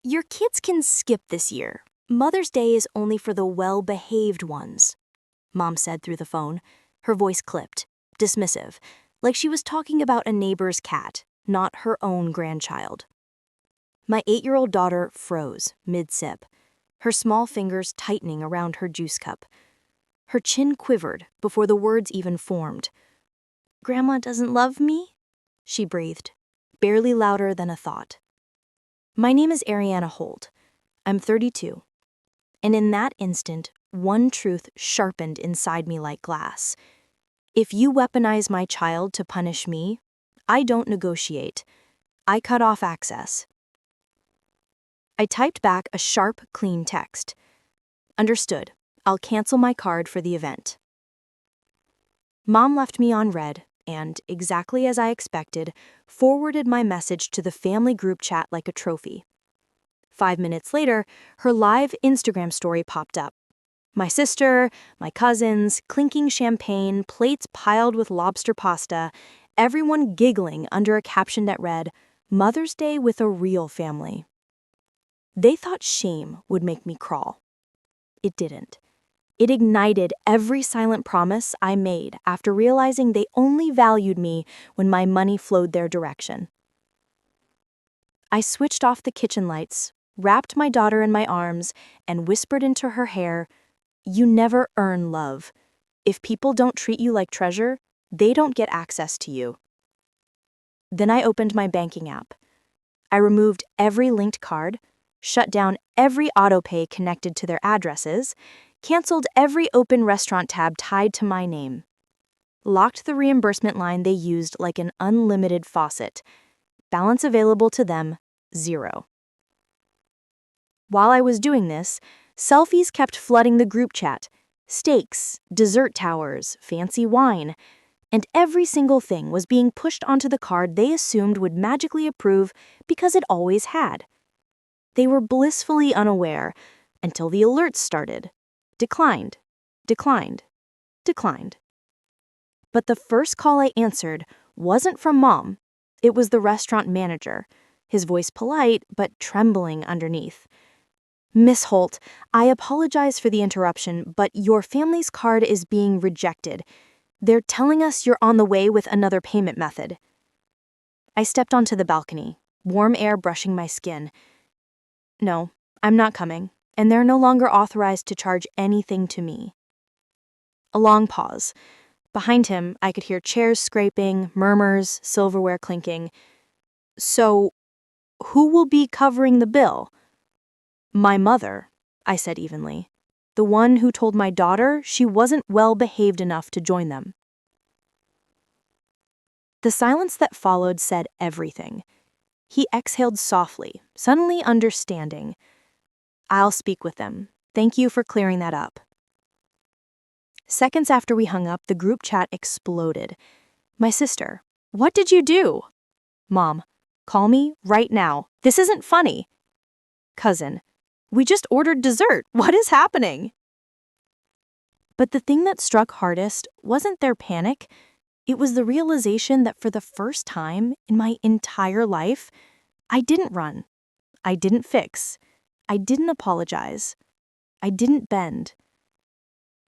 Your kids can skip this year. Mother's Day is only for the well-behaved ones, Mom said through the phone, her voice clipped, dismissive, like she was talking about a neighbor's cat, not her own grandchild. My 8-year-old daughter froze mid-sip, her small fingers tightening around her juice cup. Her chin quivered before the words even formed. "Grandma doesn't love me?" she breathed, barely louder than a thought. My name is Ariana Holt. I'm 32. And in that instant, one truth sharpened inside me like glass. If you weaponize my child to punish me, I don't negotiate. I cut off access. I typed back a sharp, clean text. Understood. I'll cancel my card for the event. Mom left me on read and, exactly as I expected, forwarded my message to the family group chat like a trophy. 5 minutes later, her live Instagram story popped up. My sister, my cousins, clinking champagne, plates piled with lobster pasta, everyone giggling under a caption that read, "Mother's Day with a real family." They thought shame would make me crawl. It didn't. It ignited every silent promise I made after realizing they only valued me when my money flowed their direction. I switched off the kitchen lights, wrapped my daughter in my arms, and whispered into her hair, "You never earn love. If people don't treat you like treasure, they don't get access to you." Then I opened my banking app. I removed every linked card, shut down every autopay connected to their addresses, canceled every open restaurant tab tied to my name, locked the reimbursement line they used like an unlimited faucet. Balance available to them, 0. While I was doing this, selfies kept flooding the group chat. Steaks, dessert towers, fancy wine, and every single thing was being pushed onto the card they assumed would magically approve because it always had. They were blissfully unaware until the alerts started. Declined, declined, declined. But the first call I answered wasn't from Mom. It was the restaurant manager, his voice polite but trembling underneath. "Miss Holt, I apologize for the interruption, but your family's card is being rejected. They're telling us you're on the way with another payment method." I stepped onto the balcony, warm air brushing my skin. "No, I'm not coming, and they're no longer authorized to charge anything to me." A long pause. Behind him, I could hear chairs scraping, murmurs, silverware clinking. "So, who will be covering the bill?" "My mother," I said evenly. "The one who told my daughter she wasn't well behaved enough to join them." The silence that followed said everything. He exhaled softly, suddenly understanding. "I'll speak with them. Thank you for clearing that up." Seconds after we hung up, the group chat exploded. My sister, "What did you do?" Mom, "Call me right now. This isn't funny." Cousin, "We just ordered dessert. What is happening?" But the thing that struck hardest wasn't their panic. It was the realization that for the first time in my entire life, I didn't run. I didn't fix. I didn't apologize. I didn't bend.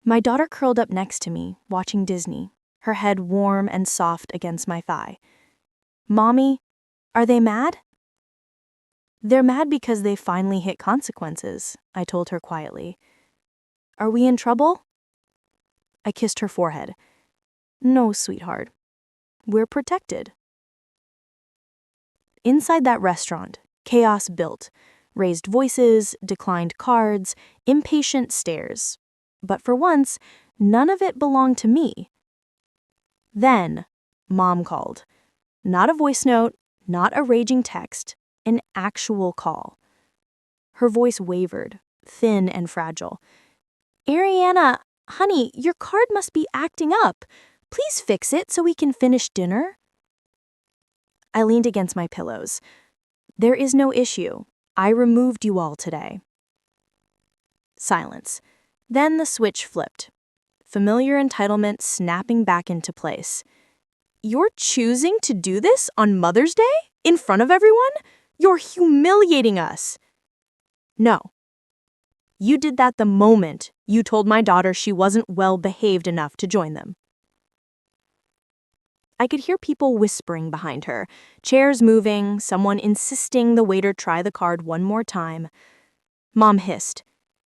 My daughter curled up next to me, watching Disney, her head warm and soft against my thigh. "Mommy, are they mad?" "They're mad because they finally hit consequences," I told her quietly. "Are we in trouble?" I kissed her forehead. "No, sweetheart. We're protected." Inside that restaurant, chaos built. Raised voices, declined cards, impatient stares. But for once, none of it belonged to me. Then, Mom called. Not a voice note, not a raging text, an actual call. Her voice wavered, thin and fragile. "Ariana, honey, your card must be acting up. Please fix it so we can finish dinner." I leaned against my pillows. "There is no issue. I removed you all today." Silence. Then the switch flipped. Familiar entitlement snapping back into place. "You're choosing to do this on Mother's Day? In front of everyone? You're humiliating us." No. You did that the moment you told my daughter she wasn't well behaved enough to join them. I could hear people whispering behind her, chairs moving, someone insisting the waiter try the card one more time. Mom hissed,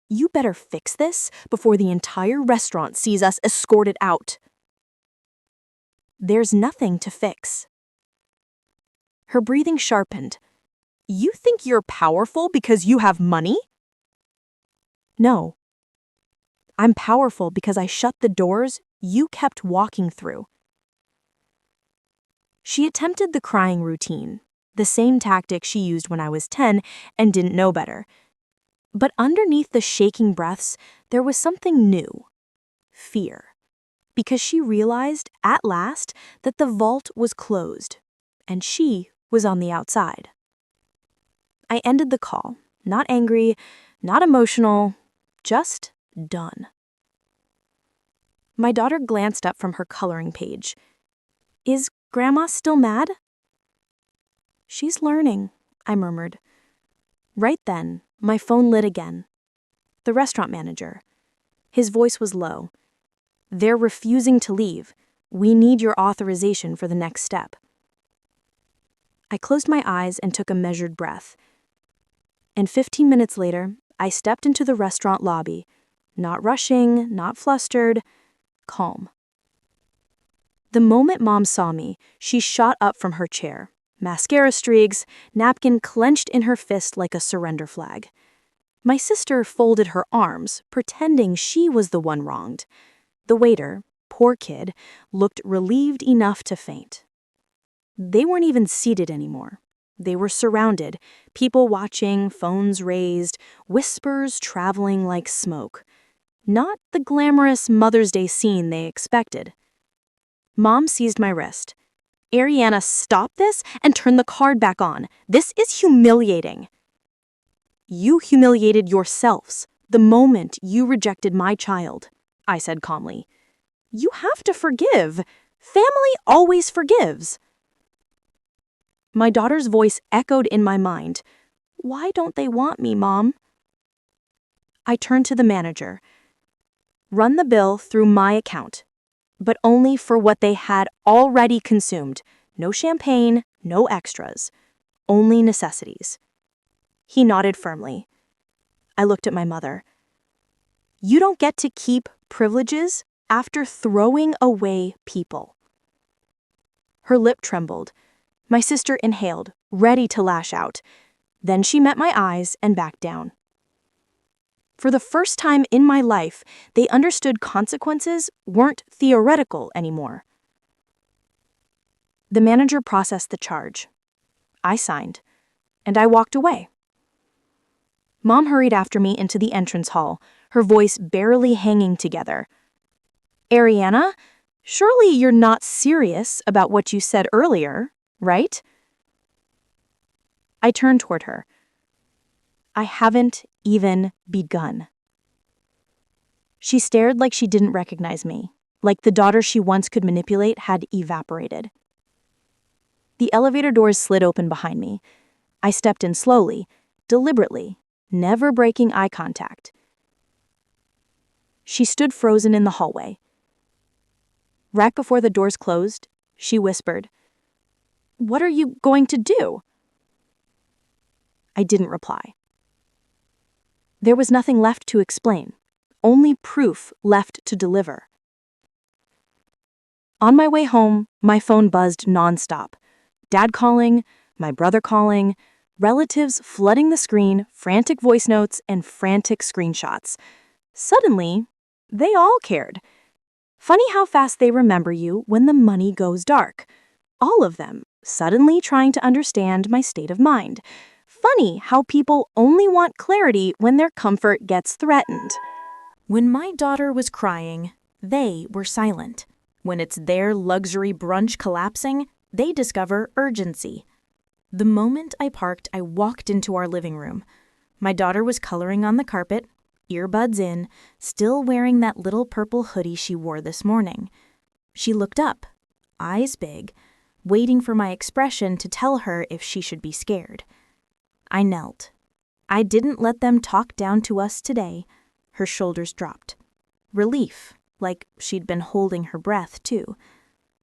"You better fix this before the entire restaurant sees us escorted out." There's nothing to fix. Her breathing sharpened. You think you're powerful because you have money? No. I'm powerful because I shut the doors you kept walking through. She attempted the crying routine, the same tactic she used when I was 10 and didn't know better. But underneath the shaking breaths, there was something new. Fear. Because she realized, at last, that the vault was closed, and she was on the outside. I ended the call, not angry, not emotional, just done. My daughter glanced up from her coloring page. Is Grandma still mad? She's learning, I murmured. Right then, my phone lit again. The restaurant manager. His voice was low. They're refusing to leave. We need your authorization for the next step. I closed my eyes and took a measured breath. And 15 minutes later, I stepped into the restaurant lobby, not rushing, not flustered, calm. The moment Mom saw me, she shot up from her chair, mascara streaks, napkin clenched in her fist like a surrender flag. My sister folded her arms, pretending she was the one wronged. The waiter, poor kid, looked relieved enough to faint. They weren't even seated anymore. They were surrounded, people watching, phones raised, whispers traveling like smoke. Not the glamorous Mother's Day scene they expected. Mom seized my wrist. Ariana, stop this and turn the card back on. This is humiliating. You humiliated yourselves the moment you rejected my child, I said calmly. You have to forgive. Family always forgives. My daughter's voice echoed in my mind. Why don't they want me, Mom? I turned to the manager. Run the bill through my account, but only for what they had already consumed. No champagne, no extras, only necessities. He nodded firmly. I looked at my mother. You don't get to keep privileges after throwing away people. Her lip trembled. My sister inhaled, ready to lash out. Then she met my eyes and backed down. For the first time in my life, they understood consequences weren't theoretical anymore. The manager processed the charge. I signed, and I walked away. Mom hurried after me into the entrance hall, her voice barely hanging together. Ariana, surely you're not serious about what you said earlier, right? I turned toward her. I haven't even begun. She stared like she didn't recognize me, like the daughter she once could manipulate had evaporated. The elevator doors slid open behind me. I stepped in slowly, deliberately, never breaking eye contact. She stood frozen in the hallway. Right before the doors closed, she whispered, "What are you going to do?" I didn't reply. There was nothing left to explain, only proof left to deliver. On my way home, my phone buzzed nonstop. Dad calling, my brother calling, relatives flooding the screen, frantic voice notes, and frantic screenshots. Suddenly, they all cared. Funny how fast they remember you when the money goes dark. All of them, suddenly trying to understand my state of mind. Funny how people only want clarity when their comfort gets threatened. When my daughter was crying, they were silent. When it's their luxury brunch collapsing, they discover urgency. The moment I parked, I walked into our living room. My daughter was coloring on the carpet, earbuds in, still wearing that little purple hoodie she wore this morning. She looked up, eyes big, waiting for my expression to tell her if she should be scared. I knelt. I didn't let them talk down to us today. Her shoulders dropped. Relief, like she'd been holding her breath, too.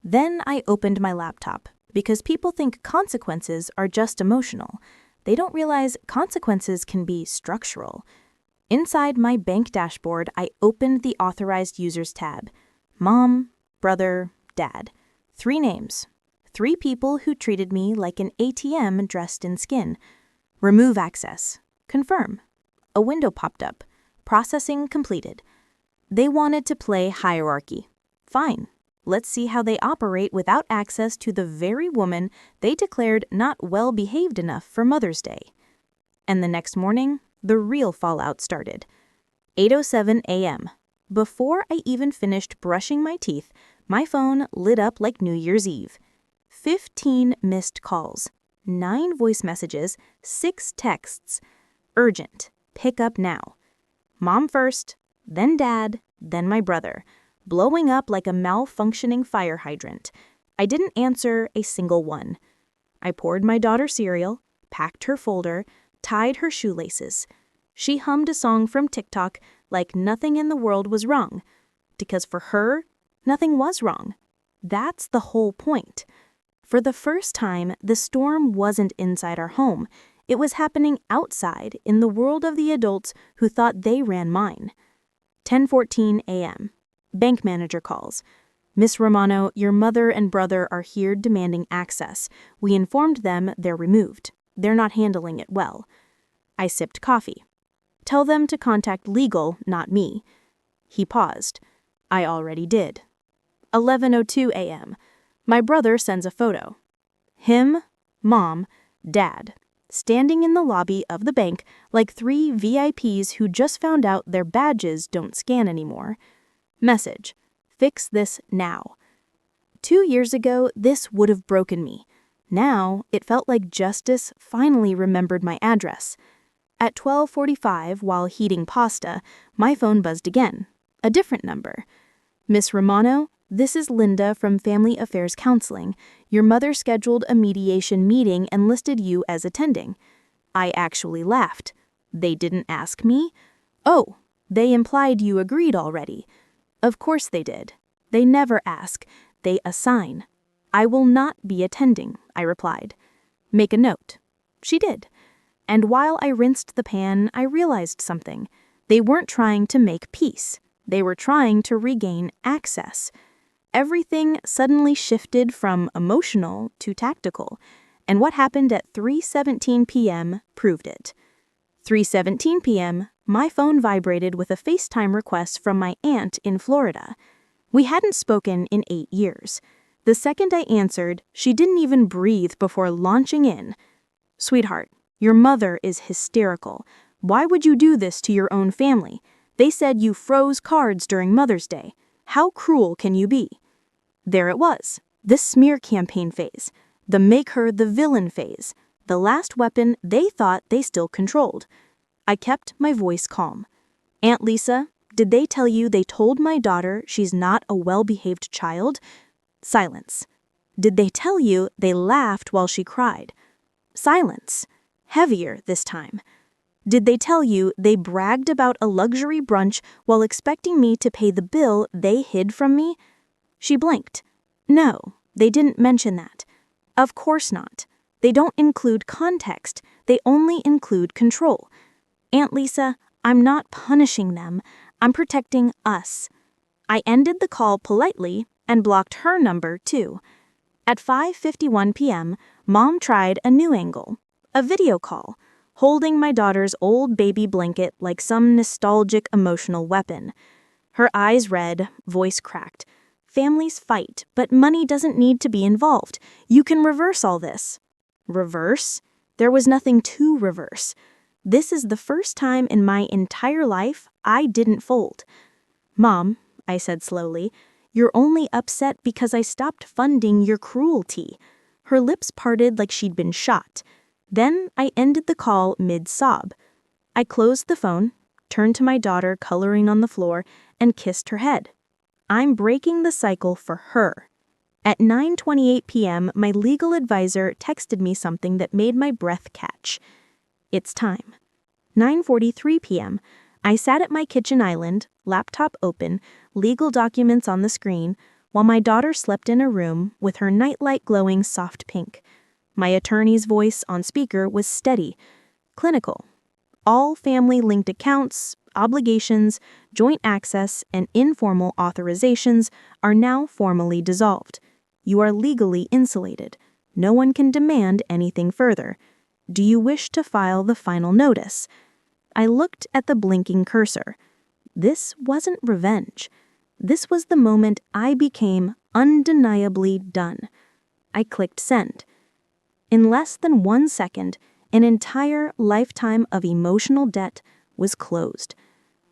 Then I opened my laptop, because people think consequences are just emotional. They don't realize consequences can be structural. Inside my bank dashboard, I opened the Authorized Users tab. Mom, brother, dad. 3 names. 3 people who treated me like an ATM dressed in skin. Remove access. Confirm. A window popped up. Processing completed. They wanted to play hierarchy. Fine. Let's see how they operate without access to the very woman they declared not well-behaved enough for Mother's Day. And the next morning, the real fallout started. 8:07 a.m. Before I even finished brushing my teeth, my phone lit up like New Year's Eve. 15 missed calls, 9 voice messages, 6 texts. Urgent. Pick up now. Mom first, then dad, then my brother. Blowing up like a malfunctioning fire hydrant. I didn't answer a single one. I poured my daughter cereal, packed her folder, tied her shoelaces. She hummed a song from TikTok like nothing in the world was wrong. Because for her, nothing was wrong. That's the whole point. For the first time, the storm wasn't inside our home. It was happening outside in the world of the adults who thought they ran mine. 10:14 a.m. Bank manager calls. Miss Romano, your mother and brother are here demanding access. We informed them they're removed. They're not handling it well. I sipped coffee. Tell them to contact legal, not me. He paused. I already did. 11:02 a.m. My brother sends a photo. Him, mom, dad, standing in the lobby of the bank like 3 VIPs who just found out their badges don't scan anymore. Message. Fix this now. 2 years ago, this would have broken me. Now, it felt like justice finally remembered my address. At 12:45, while heating pasta, my phone buzzed again. A different number. Miss Romano, this is Linda from Family Affairs Counseling. Your mother scheduled a mediation meeting and listed you as attending. I actually laughed. They didn't ask me? Oh, they implied you agreed already. Of course they did. They never ask. They assign. I will not be attending, I replied. Make a note. She did. And while I rinsed the pan, I realized something. They weren't trying to make peace. They were trying to regain access. Everything suddenly shifted from emotional to tactical, and what happened at 3:17 p.m. proved it. 3:17 p.m., my phone vibrated with a FaceTime request from my aunt in Florida. We hadn't spoken in 8 years. The second I answered, she didn't even breathe before launching in. Sweetheart, your mother is hysterical. Why would you do this to your own family? They said you froze cards during Mother's Day. How cruel can you be? There it was, the smear campaign phase, the make her the villain phase, the last weapon they thought they still controlled. I kept my voice calm. Aunt Lisa, did they tell you they told my daughter she's not a well-behaved child? Silence. Did they tell you they laughed while she cried? Silence. Heavier this time. Did they tell you they bragged about a luxury brunch while expecting me to pay the bill they hid from me? She blinked. No, they didn't mention that. Of course not. They don't include context. They only include control. Aunt Lisa, I'm not punishing them. I'm protecting us. I ended the call politely and blocked her number too. At 5:51 p.m., Mom tried a new angle, a video call, holding my daughter's old baby blanket like some nostalgic emotional weapon. Her eyes red, voice cracked. Families fight, but money doesn't need to be involved. You can reverse all this. Reverse? There was nothing to reverse. This is the first time in my entire life I didn't fold. Mom, I said slowly, you're only upset because I stopped funding your cruelty. Her lips parted like she'd been shot. Then I ended the call mid-sob. I closed the phone, turned to my daughter coloring on the floor, and kissed her head. I'm breaking the cycle for her. At 9:28 p.m., my legal advisor texted me something that made my breath catch. It's time. 9:43 p.m. I sat at my kitchen island, laptop open, legal documents on the screen, while my daughter slept in a room with her nightlight glowing soft pink. My attorney's voice on speaker was steady, clinical. All family-linked accounts, obligations, joint access, and informal authorizations are now formally dissolved. You are legally insulated. No one can demand anything further. Do you wish to file the final notice? I looked at the blinking cursor. This wasn't revenge. This was the moment I became undeniably done. I clicked send. In less than 1 second, an entire lifetime of emotional debt was closed.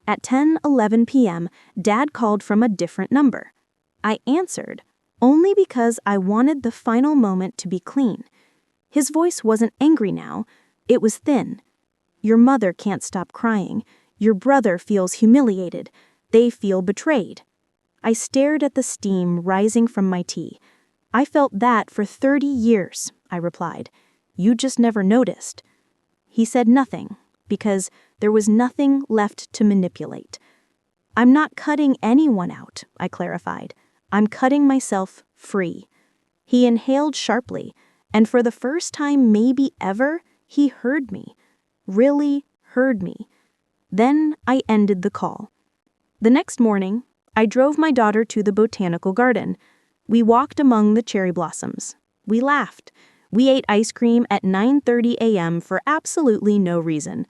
At 10:11 p.m., Dad called from a different number. I answered, only because I wanted the final moment to be clean. His voice wasn't angry now. It was thin. Your mother can't stop crying. Your brother feels humiliated. They feel betrayed. I stared at the steam rising from my tea. I felt that for 30 years, I replied. You just never noticed. He said nothing, because there was nothing left to manipulate. I'm not cutting anyone out, I clarified. I'm cutting myself free. He inhaled sharply, and for the first time maybe ever, he heard me. Really heard me. Then I ended the call. The next morning, I drove my daughter to the botanical garden. We walked among the cherry blossoms. We laughed. We ate ice cream at 9:30 a.m. for absolutely no reason.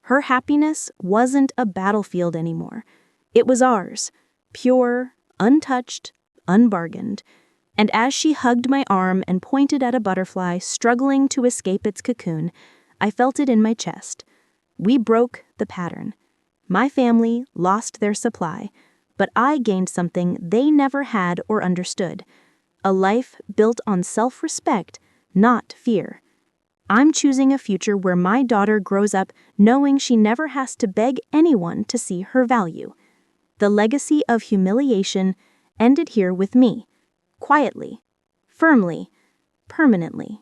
Her happiness wasn't a battlefield anymore. It was ours, pure, untouched, unbargained. And as she hugged my arm and pointed at a butterfly struggling to escape its cocoon, I felt it in my chest. We broke the pattern. My family lost their supply, but I gained something they never had or understood. A life built on self-respect, not fear. I'm choosing a future where my daughter grows up knowing she never has to beg anyone to see her value. The legacy of humiliation ended here with me, quietly, firmly, permanently.